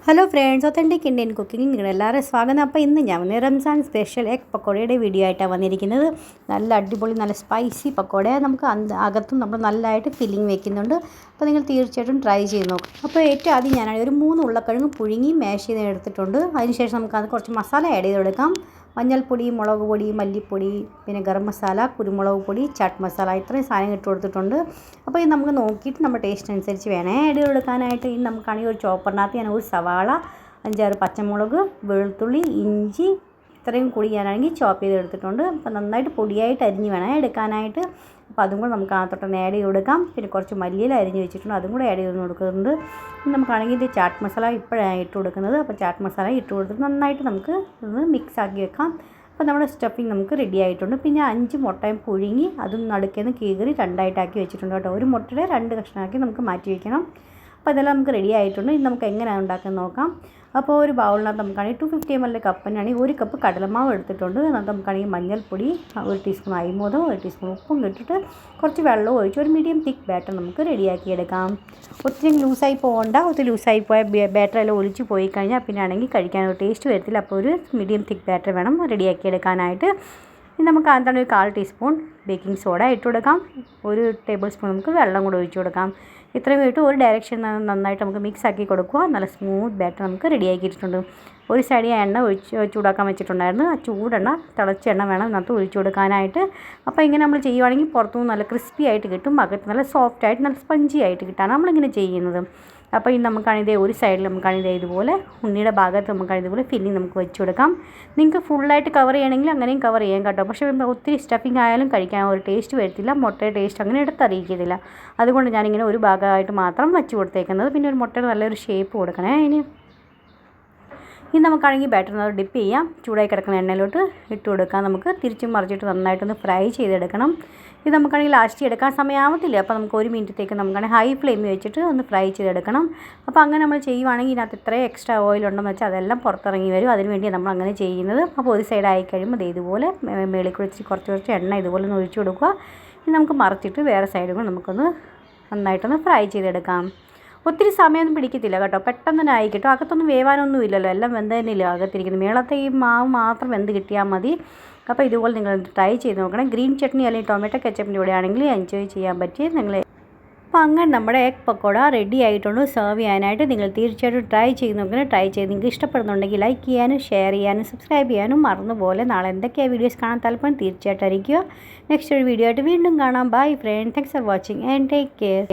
Hello friends, authentic Indian cooking നിങ്ങളെല്ലാവരും സ്വാഗതം. അപ്പോൾ ഇന്ന് ഞാൻ റംസാൻ സ്പെഷ്യൽ എഗ് പക്കോടയുടെ വീഡിയോ ആയിട്ടാണ് വന്നിരിക്കുന്നത്. നല്ല അടിപൊളി നല്ല സ്പൈസി പക്കോട നമുക്ക് അകത്തും നമ്മൾ നല്ലതായിട്ട് ഫില്ലിങ് വെക്കുന്നുണ്ട്. അപ്പോൾ നിങ്ങൾ തീർച്ചയായിട്ടും ട്രൈ ചെയ്ത് നോക്കും. അപ്പോൾ ഏറ്റവും ആദ്യം ഞാനാണ് ഒരു 3 ഉരുളക്കിഴങ്ങ് പുഴുങ്ങി മാഷ് ചെയ്ത് എടുത്തിട്ടുണ്ട്. അതിനുശേഷം നമുക്ക് അത് കുറച്ച് മസാല ആഡ് ചെയ്ത് കൊടുക്കാം. മഞ്ഞൾപ്പൊടി, മുളക് പൊടി, മല്ലിപ്പൊടി, പിന്നെ ഗരം മസാല, കുരുമുളക് പൊടി, ചാട്ട് മസാല, ഇത്രയും സാധനം ഇട്ട് കൊടുത്തിട്ടുണ്ട്. അപ്പോൾ ഇത് നമുക്ക് നോക്കിയിട്ട് നമ്മുടെ ടേസ്റ്റ് അനുസരിച്ച് വേണേ ആഡ് ചെയ്ത് കൊടുക്കാനായിട്ട്. ഇനി നമുക്കാണെങ്കിൽ ഒരു ചോപ്പറിനകത്ത് ഞാൻ ഒരു സവാള, 5-6 പച്ചമുളക്, വെളുത്തുള്ളി, ഇഞ്ചി ഇത്രയും കൂടി ഞാനാണെങ്കിൽ ചോപ്പ് ചെയ്ത് എടുത്തിട്ടുണ്ട്. അപ്പോൾ നന്നായിട്ട് പൊടിയായിട്ട് അരിഞ്ഞ് വേണം എടുക്കാനായിട്ട്. അപ്പോൾ അതും കൂടെ നമുക്ക് അകത്തോട്ടൊന്ന് ആഡ് ചെയ്ത് കൊടുക്കാം. പിന്നെ കുറച്ച് മല്ലിയില അരിഞ്ഞ് വെച്ചിട്ടുണ്ട്, അതും കൂടെ ആഡ് ചെയ്ത് കൊടുക്കുന്നുണ്ട്. നമുക്കാണെങ്കിൽ ഇത് ചാട്ട് മസാല ഇപ്പോഴാണ് ഇട്ട് കൊടുക്കുന്നത്. അപ്പോൾ ചാട്ട് മസാല ഇട്ട് കൊടുത്തിട്ട് നന്നായിട്ട് നമുക്ക് ഒന്ന് മിക്സ് ആക്കി വെക്കാം. അപ്പോൾ നമ്മുടെ സ്റ്റഫിങ് നമുക്ക് റെഡി ആയിട്ടുണ്ട്. പിന്നെ 5 മുട്ടയും പുഴുങ്ങി അതും നടുക്കേന്ന് കീറി 2ആയിട്ടാക്കി വെച്ചിട്ടുണ്ട് കേട്ടോ. ഒരു മുട്ടയുടെ 2 കഷ്ണമാക്കി നമുക്ക് മാറ്റി വയ്ക്കണം. അപ്പോൾ ഇതെല്ലാം നമുക്ക് റെഡി ആയിട്ടുണ്ട്. ഇനി നമുക്ക് എങ്ങനെയാണ് ഉണ്ടാക്കുന്നത് നോക്കാം. അപ്പോൾ ഒരു ബൗളിനകത്ത് നമുക്കാണെങ്കിൽ 250 ml കപ്പിനാണെങ്കിൽ 1 കപ്പ് കടലമാവ് എടുത്തിട്ടുണ്ട്. അതിനകത്ത് നമുക്കാണെങ്കിൽ മഞ്ഞൾപ്പൊടി, 1 ടീസ്പൂൺ അരിമോദം, 1 ടീസ്പൂൺ ഉപ്പും ഇട്ടിട്ട് കുറച്ച് വെള്ളം ഒഴിച്ച് ഒരു മീഡിയം തിക്ക് ബാറ്റർ നമുക്ക് റെഡിയാക്കി എടുക്കാം. ഒത്തിരി ലൂസായി പോകണ്ട. ഒത്തിരി ലൂസായി പോയാൽ ബാറ്ററെല്ലാം ഒലിച്ച് പോയി കഴിഞ്ഞാൽ പിന്നെ ആണെങ്കിൽ കഴിക്കാൻ ഒരു ടേസ്റ്റ് വരത്തില്ല. അപ്പോൾ ഒരു മീഡിയം തിക്ക് ബാറ്റർ വേണം റെഡിയാക്കി എടുക്കാനായിട്ട്. ഇനി നമുക്ക് എന്താണ് ഒരു 1/4 ടീസ്പൂൺ ബേക്കിംഗ് സോഡ ഇട്ട് കൊടുക്കാം. 1 ടേബിൾ സ്പൂൺ നമുക്ക് വെള്ളം കൂടെ ഒഴിച്ച് കൊടുക്കാം. ഇത്രയും ഇട്ട് ഒരു ഡയറക്ഷൻ നന്നായിട്ട് നമുക്ക് മിക്സ് ആക്കി കൊടുക്കുക. നല്ല സ്മൂത്ത് ബാറ്റർ നമുക്ക് റെഡിയാക്കിയിട്ടുണ്ട്. ഒരു സൈഡിൽ എണ്ണ ചൂടാക്കാൻ വെച്ചിട്ടുണ്ടായിരുന്നു. ആ ചൂടെണ്ണ തിളച്ച എണ്ണ വേണം ഇതിനകത്ത് ഒഴിച്ചു കൊടുക്കാനായിട്ട്. അപ്പോൾ ഇങ്ങനെ നമ്മൾ ചെയ്യുവാണെങ്കിൽ പുറത്തുനിന്ന് നല്ല ക്രിസ്പി ആയിട്ട് കിട്ടും, അകത്ത് നല്ല സോഫ്റ്റ് ആയിട്ട് നല്ല സ്പഞ്ചി ആയിട്ട് കിട്ടാണ് നമ്മളിങ്ങനെ ചെയ്യുന്നത്. അപ്പോൾ ഇനി നമുക്കാണിതേ ഒരു സൈഡിൽ നമുക്കാണിതേ ഇതുപോലെ ഉണ്ണിയുടെ ഭാഗത്ത് നമുക്കാണ് ഇതുപോലെ ഫില്ലിങ് നമുക്ക് വെച്ച് കൊടുക്കാം. നിങ്ങൾക്ക് ഫുള്ളായിട്ട് കവർ ചെയ്യണമെങ്കിൽ അങ്ങനെയും കവർ ചെയ്യാം കേട്ടോ. പക്ഷേ ഒത്തിരി സ്റ്റഫിങ് ആയാലും കഴിക്കാൻ ഒരു ടേസ്റ്റ് വരത്തില്ല, മുട്ടയുടെ ടേസ്റ്റ് അങ്ങനെ എടുത്തറിയിക്കത്തില്ല. അതുകൊണ്ട് ഞാനിങ്ങനെ ഒരു ഭാഗമായിട്ട് മാത്രം വെച്ച് കൊടുത്തേക്കുന്നത്. പിന്നെ ഒരു മുട്ടയുടെ നല്ലൊരു ഷേപ്പ് കൊടുക്കണേ. ഇനി നമുക്കാണെങ്കിൽ ബാറ്ററിനത് ഡിപ്പ് ചെയ്യാം. ചൂടായി കിടക്കുന്ന എണ്ണയിലോട്ട് ഇട്ട് കൊടുക്കാം. നമുക്ക് തിരിച്ചും മറിച്ചിട്ട് നന്നായിട്ടൊന്ന് ഫ്രൈ ചെയ്തെടുക്കണം. ഇത് നമുക്കാണെങ്കിൽ ലാസ്റ്റ് എടുക്കാൻ സമയമാവത്തില്ല. അപ്പോൾ നമുക്ക് 1 മിനിറ്റത്തേക്ക് നമുക്കാണെങ്കിൽ ഹൈ ഫ്ലെയിമിൽ വെച്ചിട്ട് ഒന്ന് ഫ്രൈ ചെയ്തെടുക്കണം. അപ്പോൾ അങ്ങനെ നമ്മൾ ചെയ്യുവാണെങ്കിൽ ഇതിനകത്ത് ഇത്രയും എക്സ്ട്രാ ഓയിൽ ഉണ്ടെന്ന് വെച്ചാൽ അതെല്ലാം പുറത്തിറങ്ങി വരും. അതിന് വേണ്ടി നമ്മൾ അങ്ങനെ ചെയ്യുന്നത്. അപ്പോൾ ഒരു സൈഡ് ആയി കഴിയുമ്പോൾ ഇതുപോലെ മേളിൽ കുഴിച്ച് കുറച്ച് എണ്ണ ഇതുപോലെ ഒന്ന് ഒഴിച്ച് കൊടുക്കുക. ഇനി നമുക്ക് മറിച്ചിട്ട് വേറെ സൈഡും കൂടെ നമുക്കൊന്ന് നന്നായിട്ടൊന്ന് ഫ്രൈ ചെയ്തെടുക്കാം. ഒത്തിരി സമയമൊന്നും പിടിക്കത്തില്ല കേട്ടോ, പെട്ടെന്ന് തന്നെ ആയി കിട്ടും. അകത്തൊന്നും വേവാനൊന്നും ഇല്ലല്ലോ, എല്ലാം വെന്ത് തന്നെയില്ല അകത്തിരിക്കുന്നത്. മേളത്തെ ഈ മാവ് മാത്രം വെന്ത് കിട്ടിയാൽ മതി. അപ്പോൾ ഇതുപോലെ നിങ്ങൾ ട്രൈ ചെയ്ത് നോക്കണം. ഗ്രീൻ ചട്നി അല്ലെങ്കിൽ ടൊമാറ്റോ കെച്ചപ്പിൻ്റെ കൂടെ ആണെങ്കിൽ എൻജോയ് ചെയ്യാൻ പറ്റി നിങ്ങൾ. അപ്പോൾ അങ്ങനെ നമ്മുടെ എഗ് പക്കോട റെഡി ആയിട്ടുണ്ട് സെർവ് ചെയ്യാനായിട്ട്. നിങ്ങൾ തീർച്ചയായിട്ടും ട്രൈ ചെയ്ത് നോക്കണം. ട്രൈ ചെയ്ത് നിങ്ങൾക്ക് ഇഷ്ടപ്പെടുന്നുണ്ടെങ്കിൽ ലൈക്ക് ചെയ്യാനും ഷെയർ ചെയ്യാനും സബ്സ്ക്രൈബ് ചെയ്യാനും മറന്നുപോലെ. നാളെ എന്തൊക്കെയാണ് വീഡിയോസ് കാണാൻ താല്പര്യം തീർച്ചയായിട്ടും അറിയിക്കുക. നെക്സ്റ്റ് ഒരു വീഡിയോ ആയിട്ട് വീണ്ടും കാണാം. Bye friend, thanks for watching and take care.